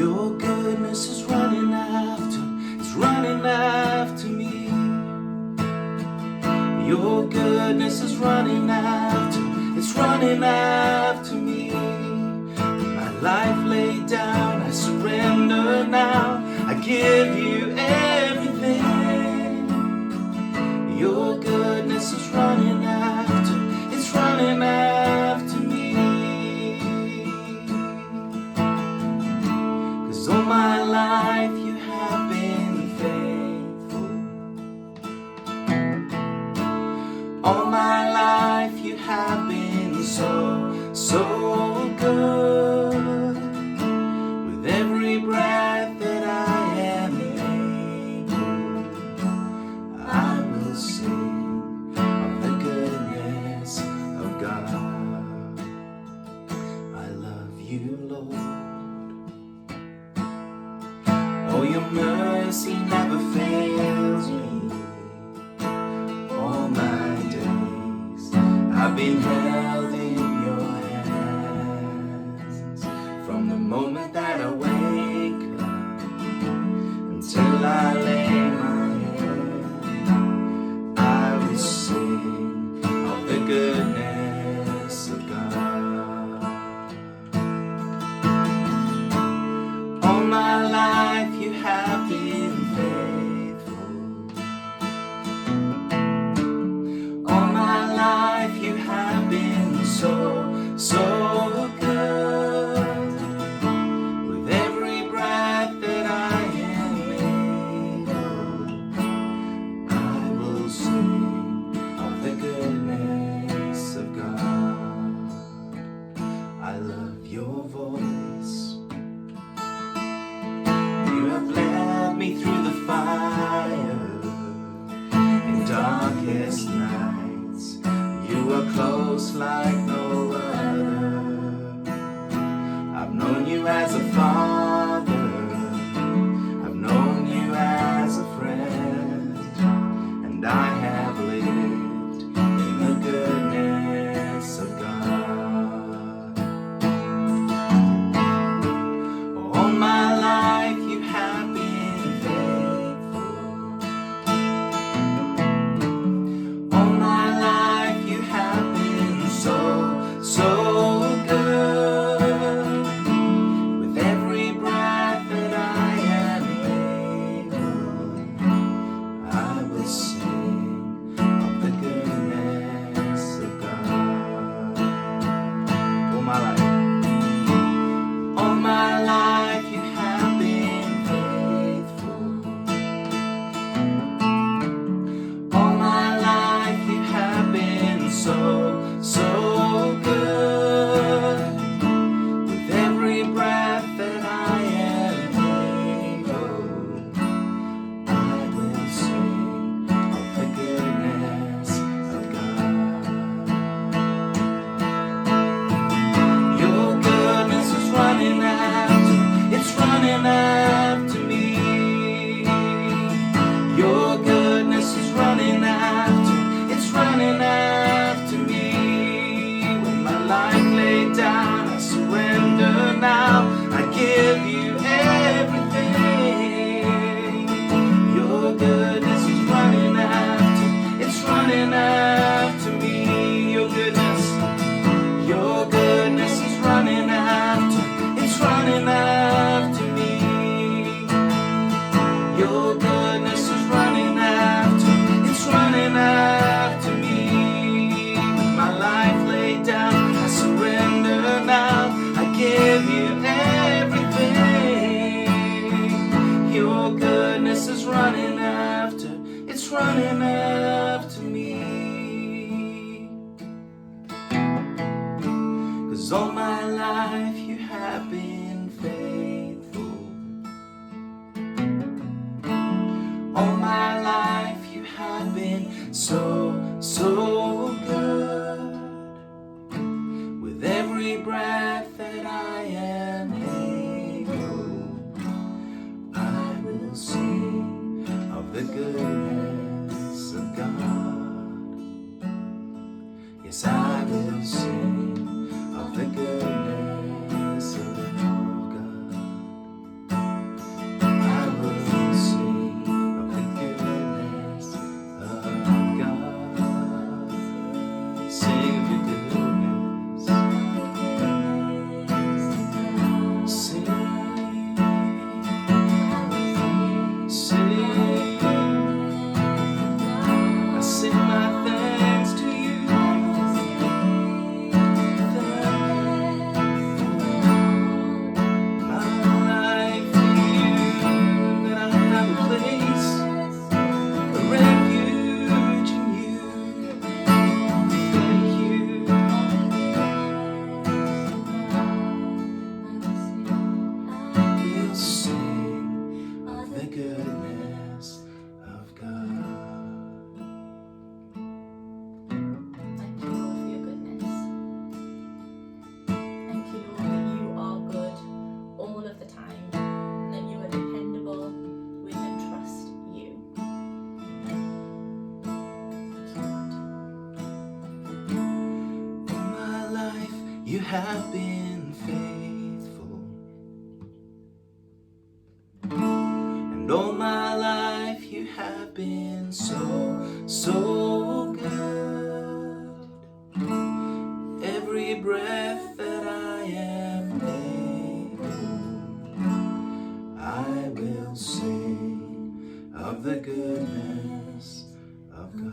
Your goodness is running after, it's running after me. Your goodness is running after, it's running after me. My life laid down, I surrender now, I give you everything. Your goodness is running after, it's running after me. 'Cause all my life you have been faithful. All my life you have been so, so good. With every breath that I am able, I will sing of the goodness of God. I love you, Lord. Oh, your mercy never fails me. All my days I've been held in your hands. From the moment that I wake up until I lay my head, I will sing of the goodness of God. All my life you have been faithful. All my life you have been so, so good. With every breath that I am able, I will sing of the goodness of God. I love your voice. You have led me through the fire in darkest nights. You are close like no other. I've known you as a father, I've known you as a friend, and I have lived in the goodness of God. All my life you have been faithful. All my life you have been so, so good. With every breath that I am able, I will sing of the goodness of God. All my life. All my life you have been faithful. All my life you have been so, so good. With every breath that I am able, I will sing of the goodness of God. Your goodness is running after, it's running after me. Your goodness is running after, it's running after me. When my life laid down, I surrender now, I give you everything. Your goodness is running after, it's running after me. Your goodness is running after, it's running after me. Your goodness is running after, it's running after me. With my life laid down, I surrender now, I give you everything. Your goodness is running after, it's running after me. 'Cause all my life you have been faithful. All my life you have been so, so good. With every breath that I am able, I will sing of the goodness of God. Yes, I will sing of the goodness of God. You have been faithful, and all my life you have been so good. Every breath that I am able, I will sing of the goodness of God.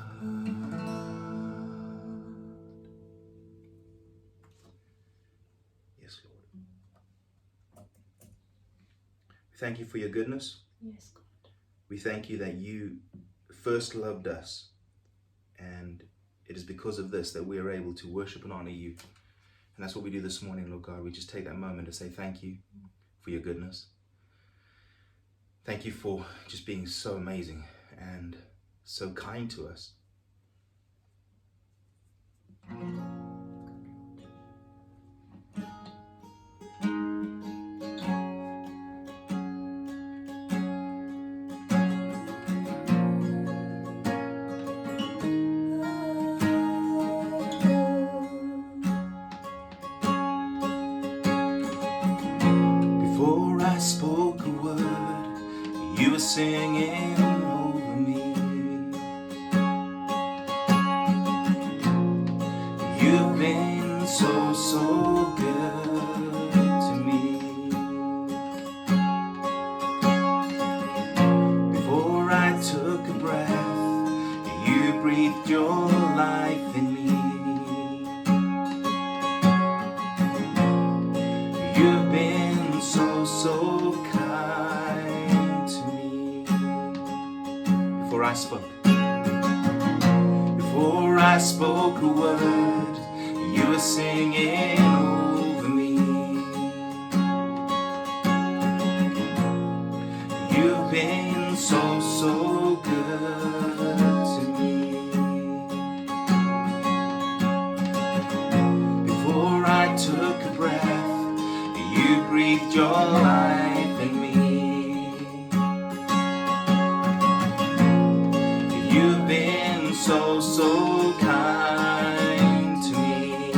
Yes, Lord. We thank you for your goodness. Yes, God. We thank you that you first loved us, and it is because of this that we are able to worship and honor you. And that's what we do this morning, Lord God. We just take that moment to say thank you for your goodness. Thank you for just being so amazing and so kind to us. Before I spoke a word, you were singing over me. You've been so good to me. Before I took a breath, you breathed your life in me. You've been so kind to me. Before I spoke a word, you were singing over me. You've been so good to me. Before I took a breath, you breathed your life in me. You've been so kind to me.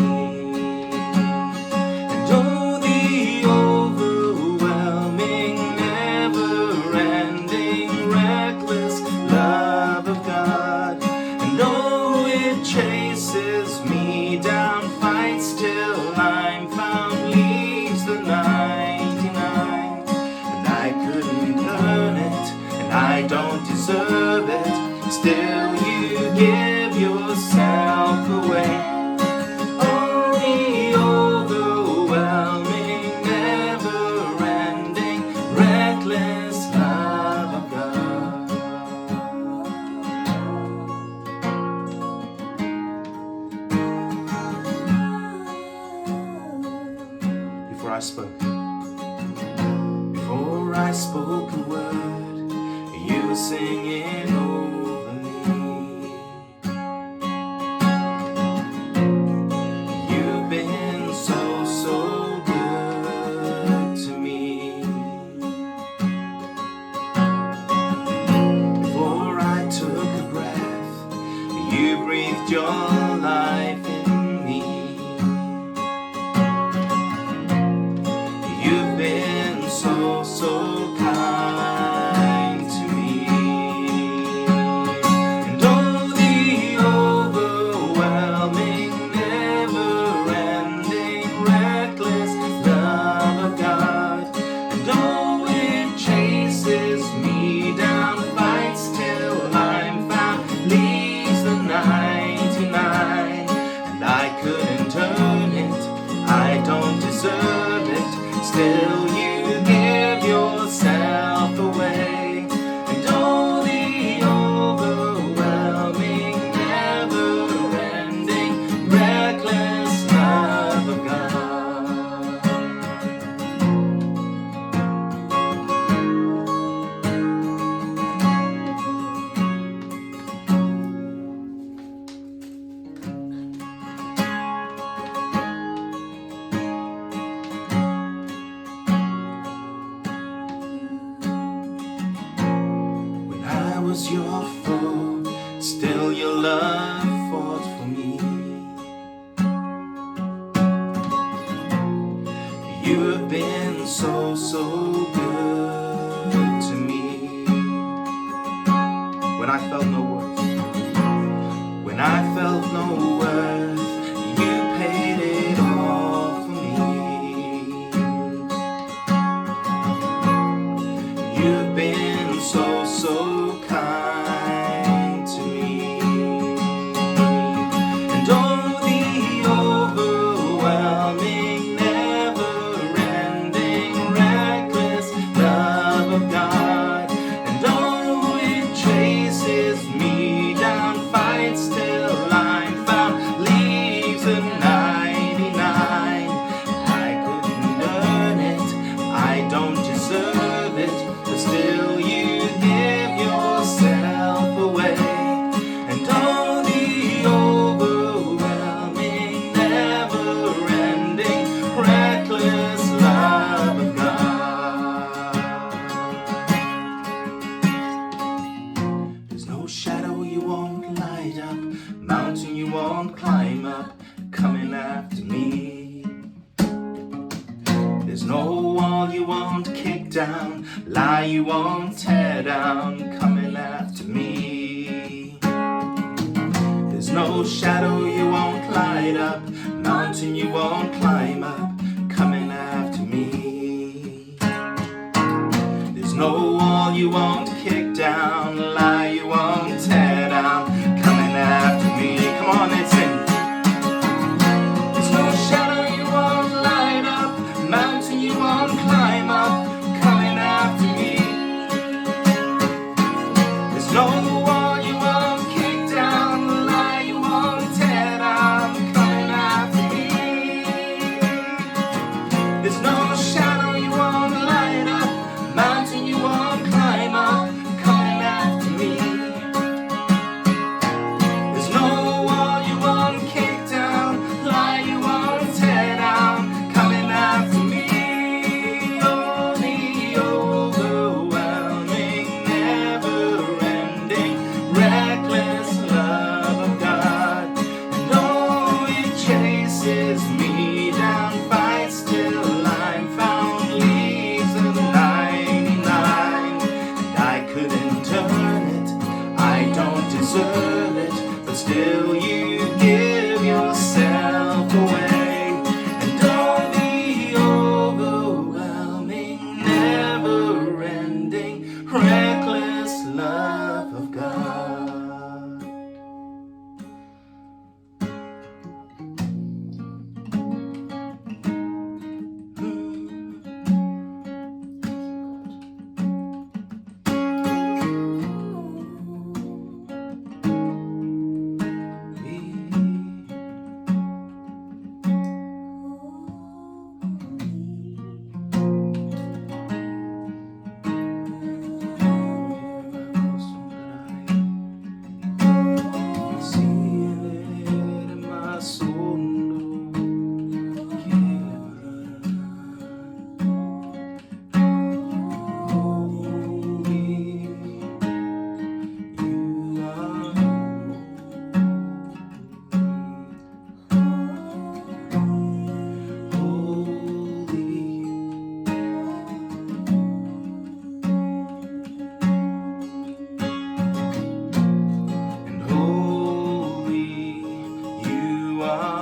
And oh, the overwhelming, never-ending, reckless love of God. And oh, it chases me down, fights till I'm found, leaves the 99. And I couldn't earn it, and I don't deserve it. Still you give yourself away. Oh, the overwhelming, never-ending, reckless love of God. Before I spoke a word, you were singing over me. You've been so good to me. Before I took a breath, you breathed your life in me. You've been so kind to me. And oh, the overwhelming, never-ending, reckless love of God. And oh, it chases me down, fights till I'm found, leaves the 99. And I couldn't earn it, I don't deserve it. Still you give yourself away. And oh, the overwhelming, never-ending, reckless love of God. won't climb up, coming after me. There's no wall you won't kick down, lie you won't tear down, coming after me. There's no shadow you won't light up, mountain you won't climb up, coming after me. There's no wall you won't kick down, lie you won't tear down, coming after me. Come on, let's sing. There's no shadow you won't light up, mountain you won't climb up, coming after me. There's no wall you won't kick down, lie you won't tear down, coming after me. There's no shadow you won't light up, mountain you won't climb up, coming after me. There's no wall you won't kick down, lie you won't tear down, coming after me. Oh, the overwhelming, never-ending, reckless love of God. And oh, it chases me down, fights till I'm found, leaves the 99. And I couldn't turn it, I don't deserve it, but still you give yourself away. And oh, the overwhelming, never-ending, reckless love of God. And holy you are.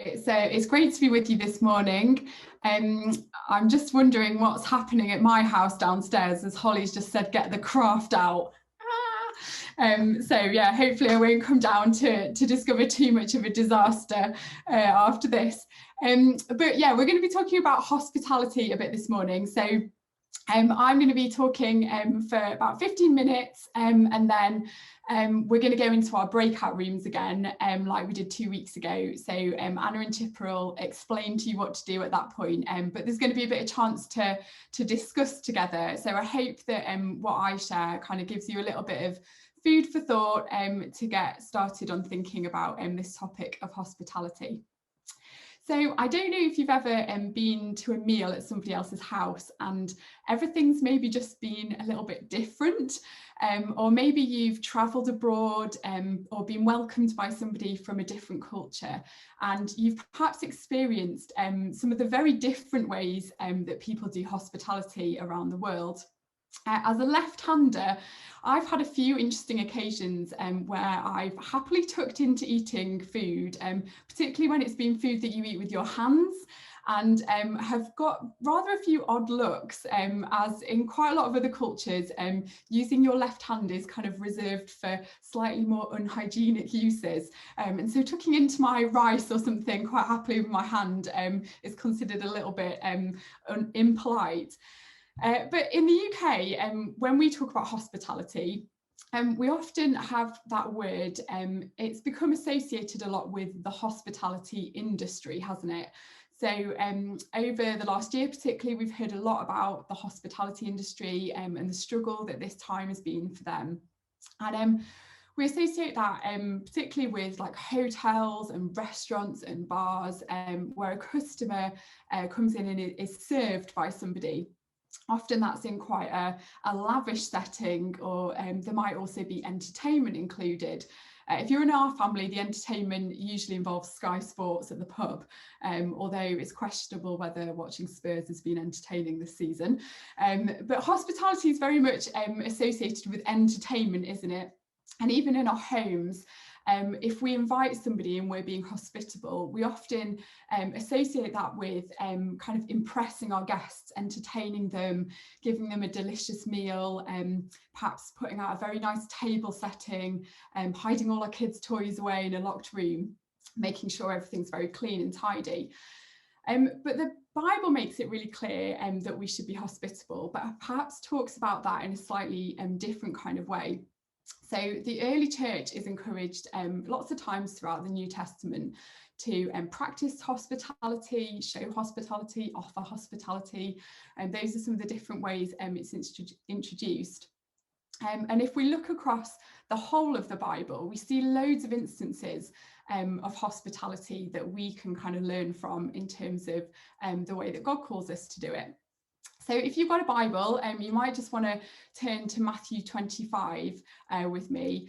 It's great to be with you this morning. I'm just wondering what's happening at my house downstairs, as Holly's just said, get the craft out. So yeah, hopefully I won't come down to discover too much of a disaster after this. But yeah, we're going to be talking about hospitality a bit this morning. So I'm going to be talking for about 15 minutes and then we're going to go into our breakout rooms again like we did 2 weeks ago. So Anna and Tipper will explain to you what to do at that point, but there's going to be a bit of chance to discuss together. So I hope that what I share kind of gives you a little bit of food for thought to get started on thinking about this topic of hospitality. So I don't know if you've ever been to a meal at somebody else's house and everything's maybe just been a little bit different, or maybe you've travelled abroad or been welcomed by somebody from a different culture, and you've perhaps experienced some of the very different ways that people do hospitality around the world. As a left-hander, I've had a few interesting occasions where I've happily tucked into eating food, particularly when it's been food that you eat with your hands, and have got rather a few odd looks, as in quite a lot of other cultures, using your left hand is kind of reserved for slightly more unhygienic uses. And so tucking into my rice or something quite happily with my hand is considered a little bit impolite. But in the UK, when we talk about hospitality, we often have that word, it's become associated a lot with the hospitality industry, hasn't it? So over the last year particularly, we've heard a lot about the hospitality industry and the struggle that this time has been for them. And we associate that particularly with like hotels and restaurants and bars, where a customer comes in and is served by somebody. Often that's in quite a lavish setting, or there might also be entertainment included. If you're in our family, the entertainment usually involves Sky Sports at the pub, although it's questionable whether watching Spurs has been entertaining this season. But hospitality is very much associated with entertainment, isn't it? And even in our homes, if we invite somebody and we're being hospitable, we often associate that with kind of impressing our guests, entertaining them, giving them a delicious meal, perhaps putting out a very nice table setting, hiding all our kids' toys away in a locked room, making sure everything's very clean and tidy. But the Bible makes it really clear that we should be hospitable, but perhaps talks about that in a slightly different kind of way. So the early church is encouraged lots of times throughout the New Testament to practice hospitality, show hospitality, offer hospitality, and those are some of the different ways it's introduced. And if we look across the whole of the Bible, we see loads of instances of hospitality that we can kind of learn from in terms of the way that God calls us to do it. So if you've got a Bible, you might just want to turn to Matthew 25 with me,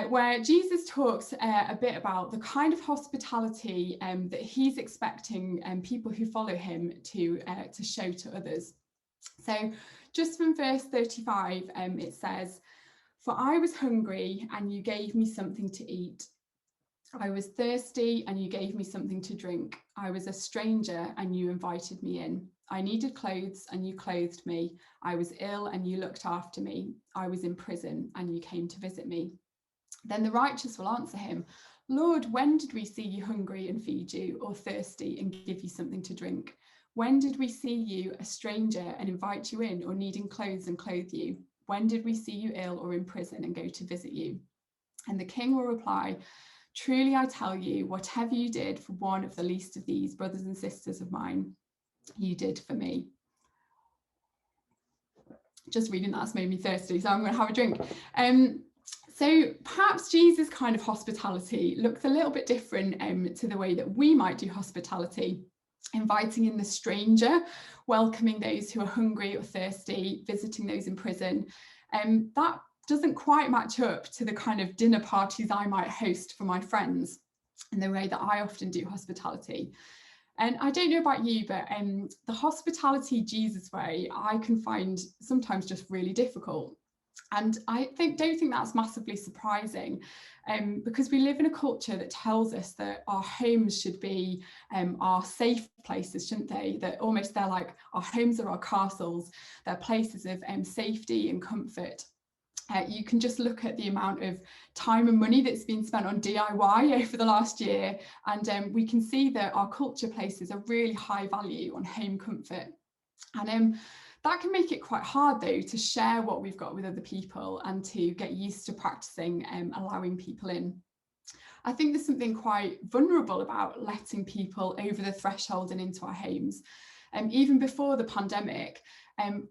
where Jesus talks a bit about the kind of hospitality that he's expecting people who follow him to show to others. So just from verse 35, it says, "For I was hungry and you gave me something to eat. I was thirsty and you gave me something to drink. I was a stranger and you invited me in. I needed clothes and you clothed me. I was ill and you looked after me. I was in prison and you came to visit me." Then the righteous will answer him, "Lord, when did we see you hungry and feed you, or thirsty and give you something to drink? When did we see you a stranger and invite you in, or needing clothes and clothe you? When did we see you ill or in prison and go to visit you?" And the king will reply, "Truly I tell you, whatever you did for one of the least of these brothers and sisters of mine, you did for me." Just reading that's made me thirsty, so I'm going to have a drink. So perhaps Jesus' kind of hospitality looks a little bit different to the way that we might do hospitality, inviting in the stranger, welcoming those who are hungry or thirsty, visiting those in prison. That doesn't quite match up to the kind of dinner parties I might host for my friends and the way that I often do hospitality. And I don't know about you, but the hospitality Jesus way, I can find sometimes just really difficult. And I don't think that's massively surprising, because we live in a culture that tells us that our homes should be our safe places, shouldn't they? That almost they're like our homes are our castles, they're places of safety and comfort. You can just look at the amount of time and money that's been spent on DIY over the last year, and we can see that our culture places a really high value on home comfort. And that can make it quite hard, though, to share what we've got with other people and to get used to practicing allowing people in. I think there's something quite vulnerable about letting people over the threshold and into our homes. Even before the pandemic,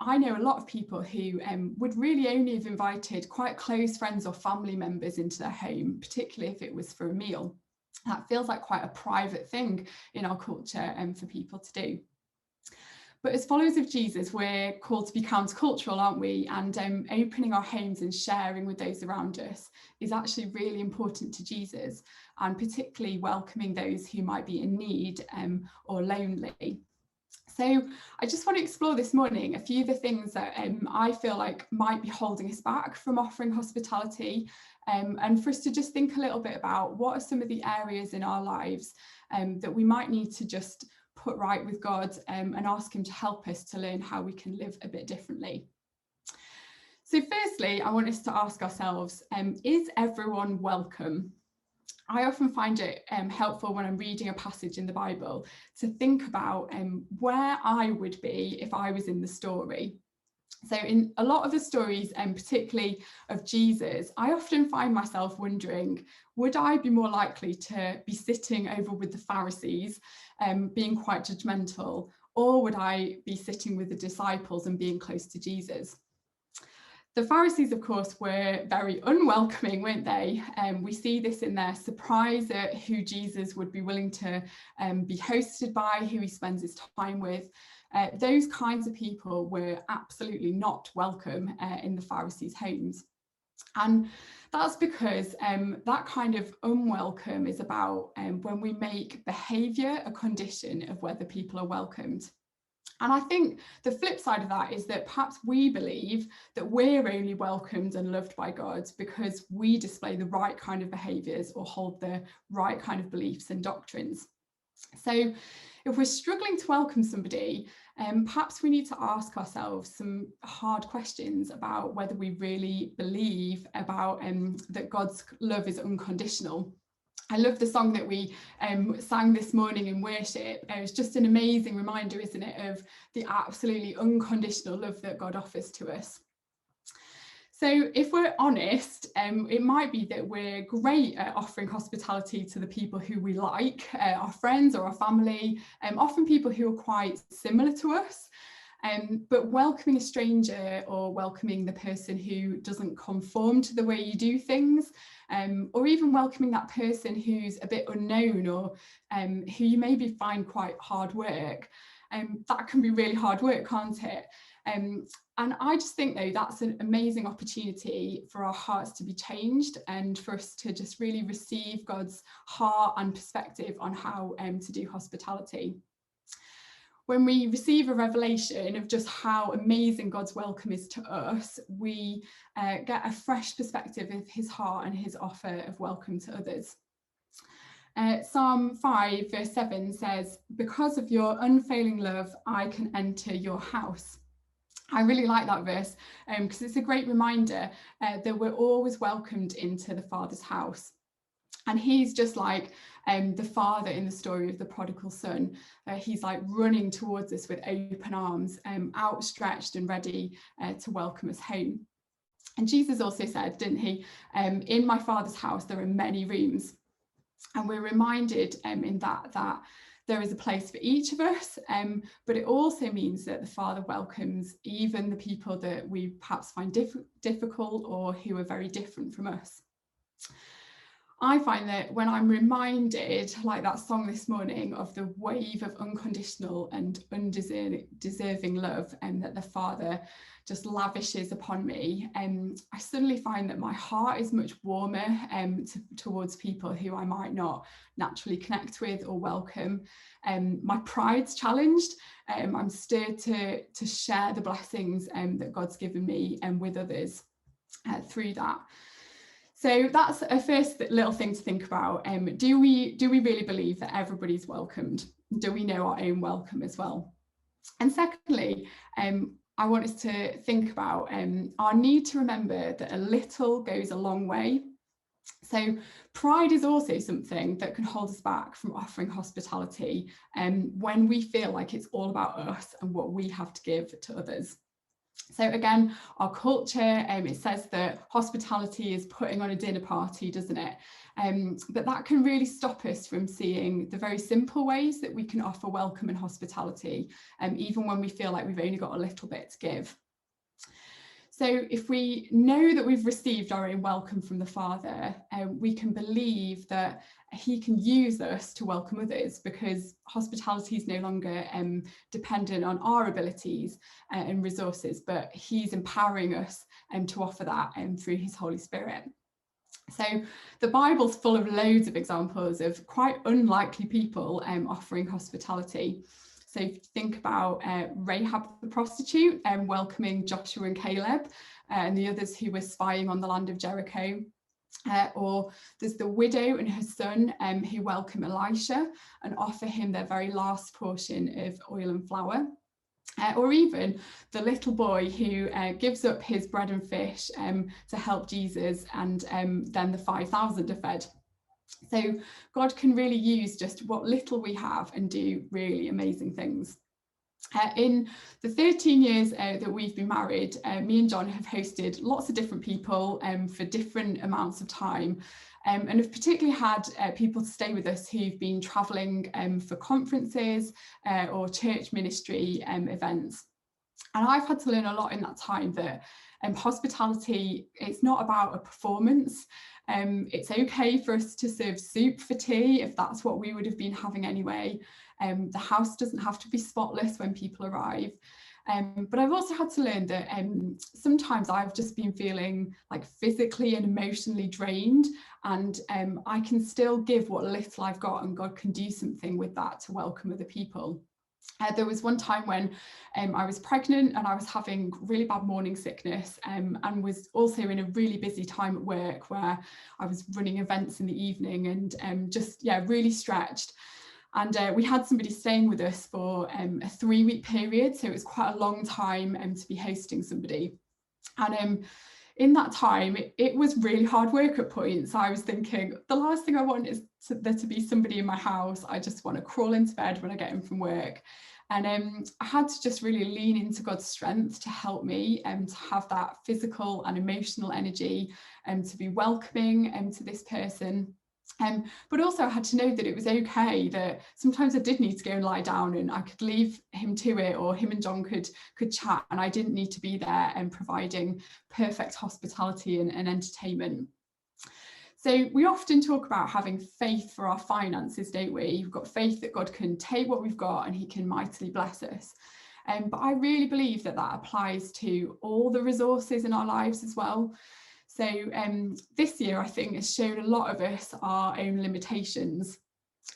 I know a lot of people who would really only have invited quite close friends or family members into their home, particularly if it was for a meal. That feels like quite a private thing in our culture for people to do. But as followers of Jesus, we're called to be countercultural, aren't we? And opening our homes and sharing with those around us is actually really important to Jesus, and particularly welcoming those who might be in need or lonely. So I just want to explore this morning a few of the things that I feel like might be holding us back from offering hospitality, and for us to just think a little bit about what are some of the areas in our lives that we might need to just put right with God, and ask him to help us to learn how we can live a bit differently. So firstly, I want us to ask ourselves, is everyone welcome? I often find it helpful when I'm reading a passage in the Bible to think about where I would be if I was in the story. So in a lot of the stories, and particularly of Jesus, I often find myself wondering, would I be more likely to be sitting over with the Pharisees, being quite judgmental, or would I be sitting with the disciples and being close to Jesus? The Pharisees, of course, were very unwelcoming, weren't they? We see this in their surprise at who Jesus would be willing to be hosted by, who he spends his time with. Those kinds of people were absolutely not welcome in the Pharisees' homes. And that's because that kind of unwelcome is about when we make behaviour a condition of whether people are welcomed. And I think the flip side of that is that perhaps we believe that we're only welcomed and loved by God because we display the right kind of behaviours or hold the right kind of beliefs and doctrines. So if we're struggling to welcome somebody, perhaps we need to ask ourselves some hard questions about whether we really believe about that God's love is unconditional. I love the song that we sang this morning in worship. It's just an amazing reminder, isn't it, of the absolutely unconditional love that God offers to us. So if we're honest, it might be that we're great at offering hospitality to the people who we like, our friends or our family, often people who are quite similar to us. But welcoming a stranger or welcoming the person who doesn't conform to the way you do things, or even welcoming that person who's a bit unknown or who you maybe find quite hard work, that can be really hard work, can't it? And I just think, though, that's an amazing opportunity for our hearts to be changed and for us to just really receive God's heart and perspective on how to do hospitality. When we receive a revelation of just how amazing God's welcome is to us, we get a fresh perspective of his heart and his offer of welcome to others. Psalm 5 verse 7 says, "Because of your unfailing love, I can enter your house." I really like that verse because it's a great reminder that we're always welcomed into the Father's house. And he's just like the father in the story of the prodigal son. He's like running towards us with open arms, outstretched and ready to welcome us home. And Jesus also said, didn't he, in my Father's house, there are many rooms. And we're reminded in that there is a place for each of us, but it also means that the Father welcomes even the people that we perhaps find difficult or who are very different from us. I find that when I'm reminded, like that song this morning, of the wave of unconditional and undeserving love that the Father just lavishes upon me, I suddenly find that my heart is much warmer towards people who I might not naturally connect with or welcome. My pride's challenged. I'm stirred to share the blessings that God's given me with others. through that. So that's a first little thing to think about. Do we really believe that everybody's welcomed? Do we know our own welcome as well? And secondly, I want us to think about our need to remember that a little goes a long way. So pride is also something that can hold us back from offering hospitality when we feel like it's all about us and what we have to give to others. So again, our culture, it says that hospitality is putting on a dinner party, doesn't it? But that can really stop us from seeing the very simple ways that we can offer welcome and hospitality, even when we feel like we've only got a little bit to give. So if we know that we've received our own welcome from the Father, we can believe that he can use us to welcome others, because hospitality is no longer dependent on our abilities and resources, but he's empowering us to offer that through his Holy Spirit. So the Bible's full of loads of examples of quite unlikely people offering hospitality. So if you think about Rahab the prostitute welcoming Joshua and Caleb and the others who were spying on the land of Jericho. Or there's the widow and her son who welcome Elisha and offer him their very last portion of oil and flour. Or even the little boy who gives up his bread and fish to help Jesus, and then the 5,000 are fed. So God can really use just what little we have and do really amazing things. In the 13 years that we've been married, me and John have hosted lots of different people for different amounts of time, and have particularly had people to stay with us who've been travelling for conferences or church ministry events. And I've had to learn a lot in that time that hospitality, it's not about a performance. It's okay for us to serve soup for tea if that's what we would have been having anyway. The house doesn't have to be spotless when people arrive. But I've also had to learn that sometimes I've just been feeling like physically and emotionally drained, and I can still give what little I've got, and God can do something with that to welcome other people. There was one time when I was pregnant and I was having really bad morning sickness, and was also in a really busy time at work where I was running events in the evening and just really stretched. And we had somebody staying with us for a 3-week period, so it was quite a long time to be hosting somebody. And in that time, it was really hard work at points. I was thinking, the last thing I want is there to be somebody in my house. I just want to crawl into bed when I get in from work. And I had to just really lean into God's strength to help me to have that physical and emotional energy to be welcoming to this person. But also I had to know that it was okay, that sometimes I did need to go and lie down and I could leave him to it, or him and John could chat, and I didn't need to be there and providing perfect hospitality and entertainment. So we often talk about having faith for our finances, don't we? We've got faith that God can take what we've got and he can mightily bless us. But I really believe that applies to all the resources in our lives as well. So this year, I think, has shown a lot of us our own limitations.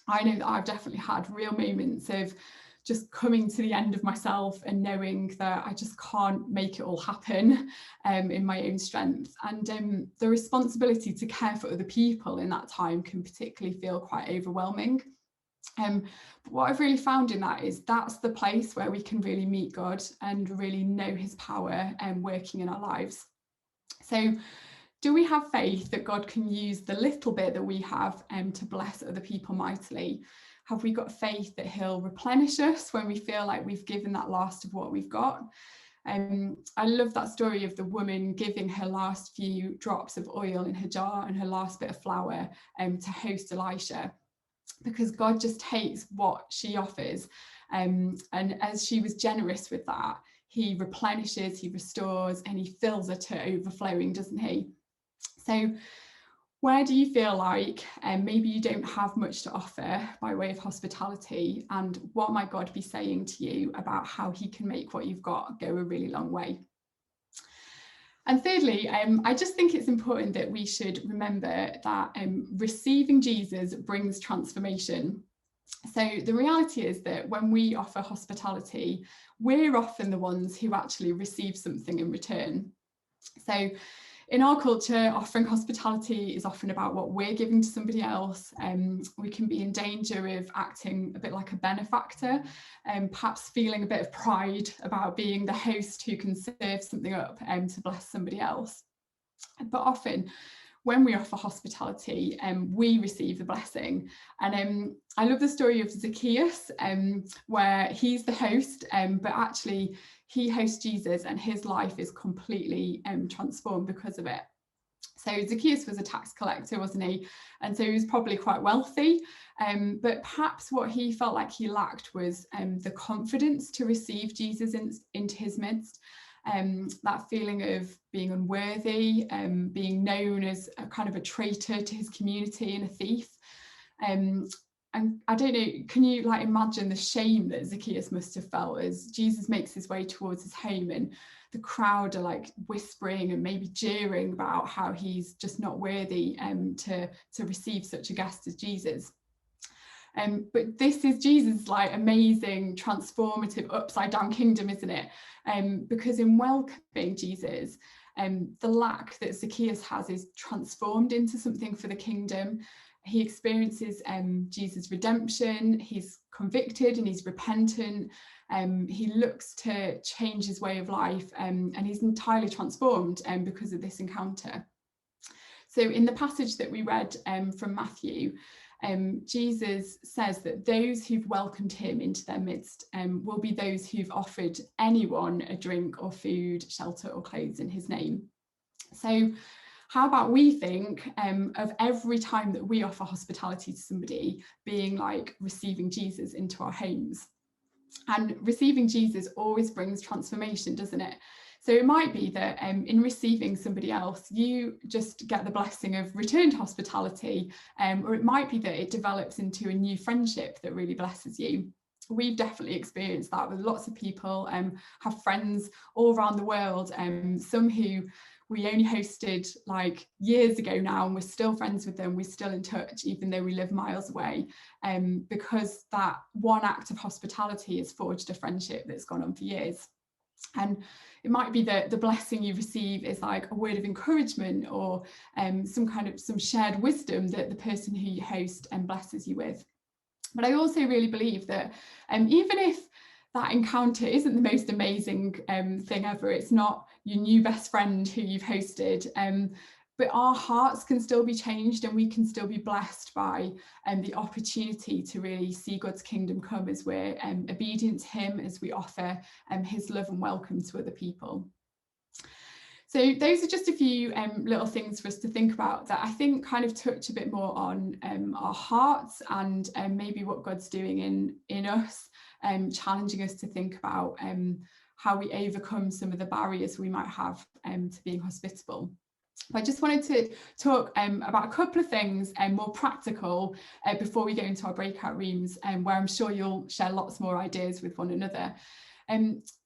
I know that I've definitely had real moments of just coming to the end of myself and knowing that I just can't make it all happen in my own strength. And the responsibility to care for other people in that time can particularly feel quite overwhelming. But what I've really found in that is that's the place where we can really meet God and really know his power working in our lives. So do we have faith that God can use the little bit that we have to bless other people mightily? Have we got faith that he'll replenish us when we feel like we've given that last of what we've got? I love that story of the woman giving her last few drops of oil in her jar and her last bit of flour to host Elisha, because God just takes what she offers. And as she was generous with that, he replenishes, he restores, and he fills her to overflowing, doesn't he? So where do you feel like maybe you don't have much to offer by way of hospitality, and what might God be saying to you about how he can make what you've got go a really long way? And thirdly, I just think it's important that we should remember that receiving Jesus brings transformation. So the reality is that when we offer hospitality, we're often the ones who actually receive something in return. So In our culture, offering hospitality is often about what we're giving to somebody else. We can be in danger of acting a bit like a benefactor, and perhaps feeling a bit of pride about being the host who can serve something up to bless somebody else. But often, when we offer hospitality, we receive the blessing. And I love the story of Zacchaeus, where he's the host, but actually he hosts Jesus and his life is completely transformed because of it. So Zacchaeus was a tax collector, wasn't he? And so he was probably quite wealthy, but perhaps what he felt like he lacked was the confidence to receive Jesus into his midst. That feeling of being unworthy, being known as a kind of a traitor to his community and a thief. And I don't know, can you like imagine the shame that Zacchaeus must have felt as Jesus makes his way towards his home and the crowd are like whispering and maybe jeering about how he's just not worthy to receive such a guest as Jesus. But this is Jesus' like amazing, transformative, upside down kingdom, isn't it? Because in welcoming Jesus, the lack that Zacchaeus has is transformed into something for the kingdom. He experiences Jesus' redemption, he's convicted and he's repentant. He looks to change his way of life and he's entirely transformed because of this encounter. So in the passage that we read from Matthew, Jesus says that those who've welcomed him into their midst will be those who've offered anyone a drink or food, shelter or clothes in his name. So how about we think of every time that we offer hospitality to somebody being like receiving Jesus into our homes? And receiving Jesus always brings transformation, doesn't it? So it might be that in receiving somebody else, you just get the blessing of returned hospitality, or it might be that it develops into a new friendship that really blesses you. We've definitely experienced that with lots of people, have friends all around the world, some who we only hosted like years ago now, and we're still friends with them. We're still in touch, even though we live miles away, because that one act of hospitality has forged a friendship that's gone on for years. And it might be that the blessing you receive is like a word of encouragement or some shared wisdom that the person who you host blesses you with. But I also really believe that even if that encounter isn't the most amazing thing ever, it's not your new best friend who you've hosted, but our hearts can still be changed and we can still be blessed by the opportunity to really see God's kingdom come as we're obedient to him, as we offer his love and welcome to other people. So those are just a few little things for us to think about that I think kind of touch a bit more on our hearts and maybe what God's doing in us, challenging us to think about how we overcome some of the barriers we might have to being hospitable. I just wanted to talk about a couple of things more practical before we go into our breakout rooms, where I'm sure you'll share lots more ideas with one another.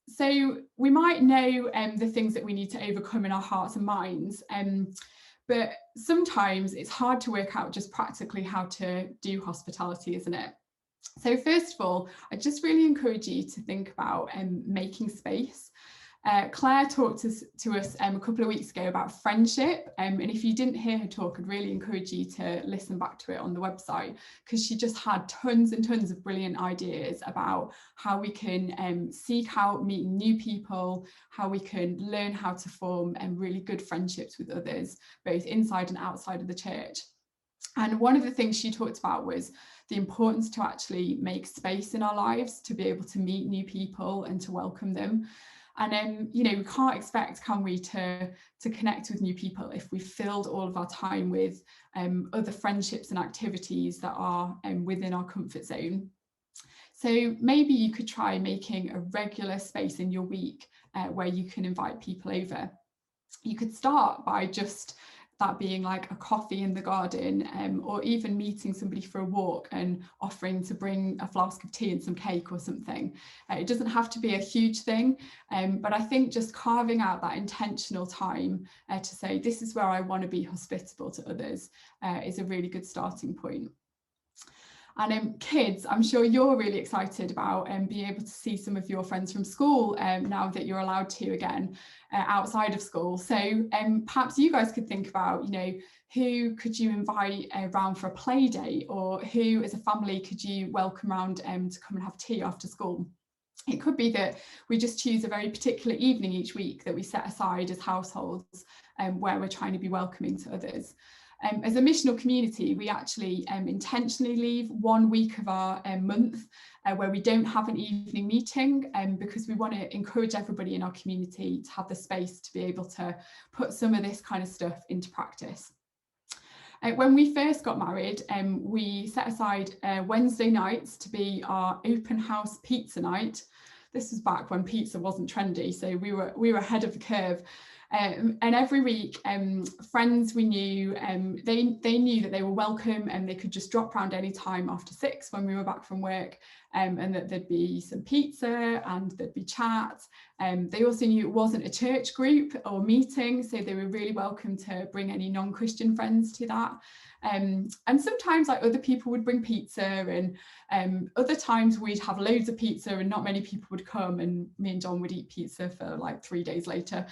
So we might know the things that we need to overcome in our hearts and minds, but sometimes it's hard to work out just practically how to do hospitality, isn't it? So first of all, I just really encourage you to think about making space. Claire talked to us a couple of weeks ago about friendship, and if you didn't hear her talk, I'd really encourage you to listen back to it on the website, because she just had tons and tons of brilliant ideas about how we can seek out meeting new people, how we can learn how to form really good friendships with others, both inside and outside of the church. And one of the things she talked about was the importance to actually make space in our lives to be able to meet new people and to welcome them. And we can't expect, can we, to connect with new people if we've filled all of our time with other friendships and activities that are within our comfort zone. So maybe you could try making a regular space in your week where you can invite people over. You could start by just that being like a coffee in the garden, or even meeting somebody for a walk and offering to bring a flask of tea and some cake or something. It doesn't have to be a huge thing, but I think just carving out that intentional time to say, this is where I want to be hospitable to others, is a really good starting point. And kids, I'm sure you're really excited about being able to see some of your friends from school now that you're allowed to again outside of school. So perhaps you guys could think about, who could you invite around for a play date, or who as a family could you welcome around to come and have tea after school? It could be that we just choose a very particular evening each week that we set aside as households where we're trying to be welcoming to others. As a missional community, we actually intentionally leave 1 week of our month where we don't have an evening meeting because we want to encourage everybody in our community to have the space to be able to put some of this kind of stuff into practice. When we first got married, we set aside Wednesday nights to be our open house pizza night. This was back when pizza wasn't trendy, so we were ahead of the curve. And every week, friends we knew, they knew that they were welcome and they could just drop round any time after 6 when we were back from work, and that there'd be some pizza and there'd be chat. They also knew it wasn't a church group or meeting, so they were really welcome to bring any non-Christian friends to that. And sometimes other people would bring pizza, and other times we'd have loads of pizza and not many people would come, and me and John would eat pizza for like 3 days later.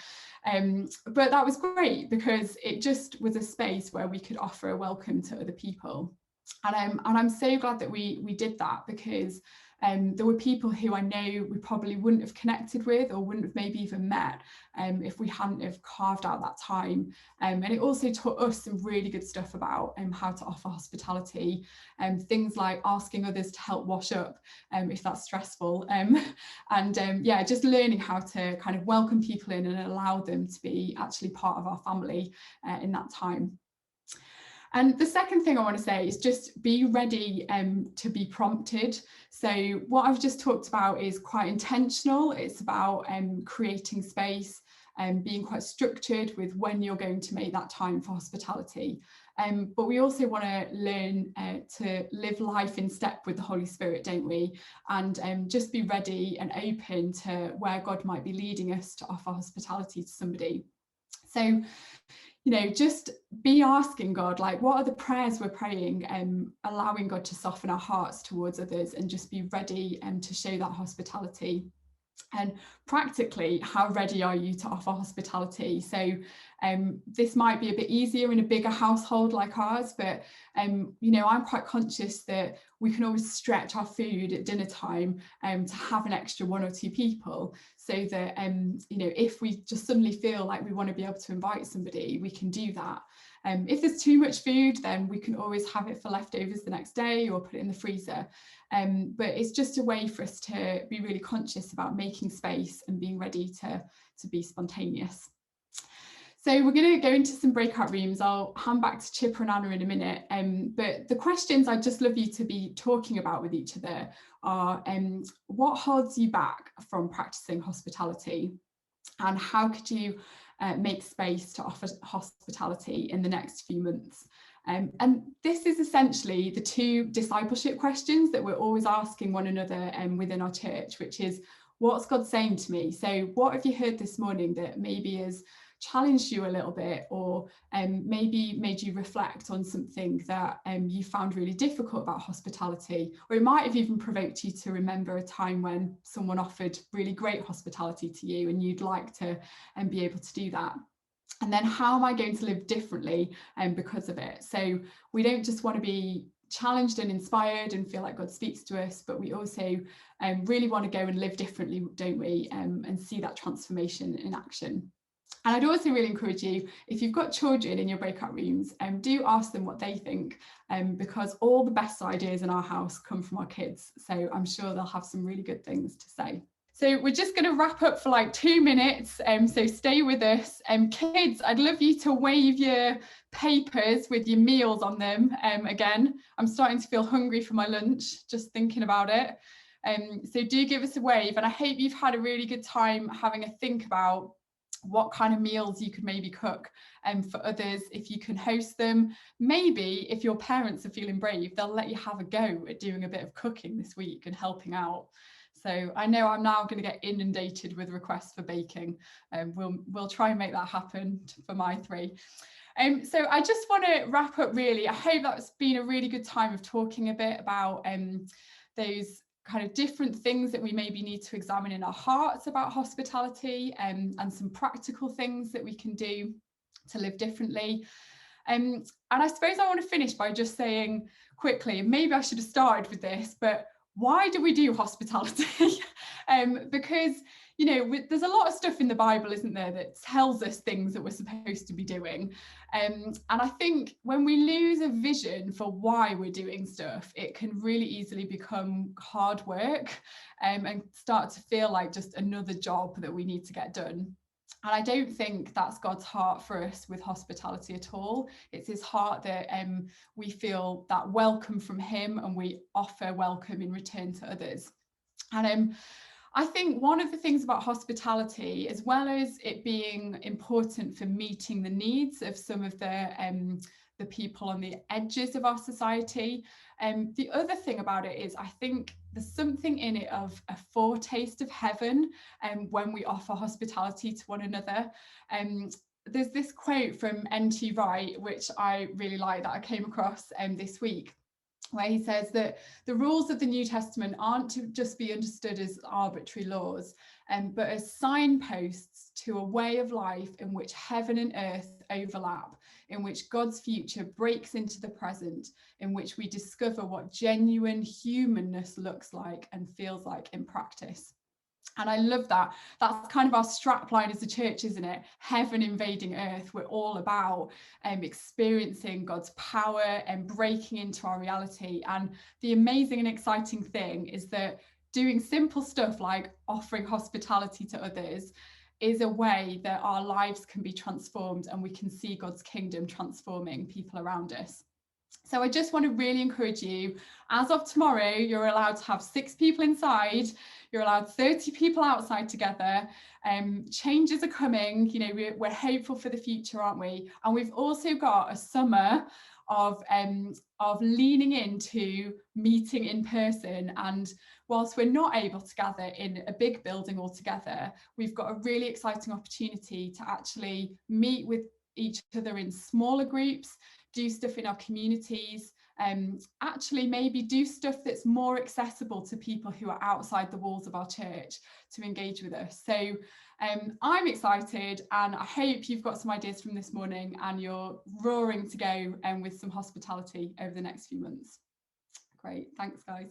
But that was great because it just was a space where we could offer a welcome to other people. And I'm so glad that we did that, because there were people who I know we probably wouldn't have connected with or wouldn't have maybe even met if we hadn't have carved out that time. And it also taught us some really good stuff about how to offer hospitality, things like asking others to help wash up if that's stressful, and yeah, just learning how to kind of welcome people in and allow them to be actually part of our family in that time. And the second thing I want to say is just be ready to be prompted. So what I've just talked about is quite intentional. It's about creating space and being quite structured with when you're going to make that time for hospitality. But we also want to learn to live life in step with the Holy Spirit, don't we? And just be ready and open to where God might be leading us to offer hospitality to somebody. So, just be asking God, like, what are the prayers we're praying, allowing God to soften our hearts towards others, and just be ready to show that hospitality. And practically, how ready are you to offer hospitality? So this might be a bit easier in a bigger household like ours, but I'm quite conscious that we can always stretch our food at dinner time to have an extra 1 or 2 people, so that if we just suddenly feel like we want to be able to invite somebody, we can do that. If there's too much food, then we can always have it for leftovers the next day or put it in the freezer. But it's just a way for us to be really conscious about making space and being ready to be spontaneous. So we're going to go into some breakout rooms. I'll hand back to Chipper and Anna in a minute. But the questions I'd just love you to be talking about with each other are, what holds you back from practicing hospitality? And how could you make space to offer hospitality in the next few months? And this is essentially the 2 discipleship questions that we're always asking one another within our church, which is, what's God saying to me? So what have you heard this morning that maybe has challenged you a little bit, or maybe made you reflect on something that you found really difficult about hospitality? Or it might have even provoked you to remember a time when someone offered really great hospitality to you and you'd like to be able to do that. And then, how am I going to live differently because of it? So we don't just want to be challenged and inspired and feel like God speaks to us, but we also really want to go and live differently, don't we? And see that transformation in action. And I'd also really encourage you, if you've got children in your breakout rooms, do ask them what they think, because all the best ideas in our house come from our kids. So I'm sure they'll have some really good things to say. So we're just going to wrap up for like 2 minutes, so stay with us. Kids, I'd love you to wave your papers with your meals on them again. I'm starting to feel hungry for my lunch, just thinking about it. So do give us a wave, and I hope you've had a really good time having a think about what kind of meals you could maybe cook for others if you can host them. Maybe if your parents are feeling brave, they'll let you have a go at doing a bit of cooking this week and helping out. So I know I'm now going to get inundated with requests for baking, and we'll try and make that happen for my 3. So I just want to wrap up really. I hope that's been a really good time of talking a bit about those kind of different things that we maybe need to examine in our hearts about hospitality, and some practical things that we can do to live differently. And I suppose I want to finish by just saying quickly, maybe I should have started with this, but why do we do hospitality? Because, you know, there's a lot of stuff in the Bible, isn't there, that tells us things that we're supposed to be doing. And I think when we lose a vision for why we're doing stuff, it can really easily become hard work, and start to feel like just another job that we need to get done. And I don't think that's God's heart for us with hospitality at all. It's his heart that we feel that welcome from him and we offer welcome in return to others. And I think one of the things about hospitality, as well as it being important for meeting the needs of some of the people on the edges of our society, the other thing about it is I think there's something in it of a foretaste of heaven when we offer hospitality to one another. There's this quote from N.T. Wright, which I really like, that I came across this week, where he says that the rules of the New Testament aren't to just be understood as arbitrary laws, but as signposts to a way of life in which heaven and earth overlap, in which God's future breaks into the present, in which we discover what genuine humanness looks like and feels like in practice. And I love that. That's kind of our strapline as a church, isn't it? Heaven invading earth. We're all about experiencing God's power and breaking into our reality. And the amazing and exciting thing is that doing simple stuff like offering hospitality to others is a way that our lives can be transformed and we can see God's kingdom transforming people around us. So I just want to really encourage you, as of tomorrow, you're allowed to have 6 people inside, you're allowed 30 people outside together. Changes are coming, you know, we're hopeful for the future, aren't we? And we've also got a summer of leaning into meeting in person. And whilst we're not able to gather in a big building all together, we've got a really exciting opportunity to actually meet with each other in smaller groups, do stuff in our communities, actually maybe do stuff that's more accessible to people who are outside the walls of our church to engage with us. So I'm excited, and I hope you've got some ideas from this morning and you're roaring to go with some hospitality over the next few months. Great, thanks guys.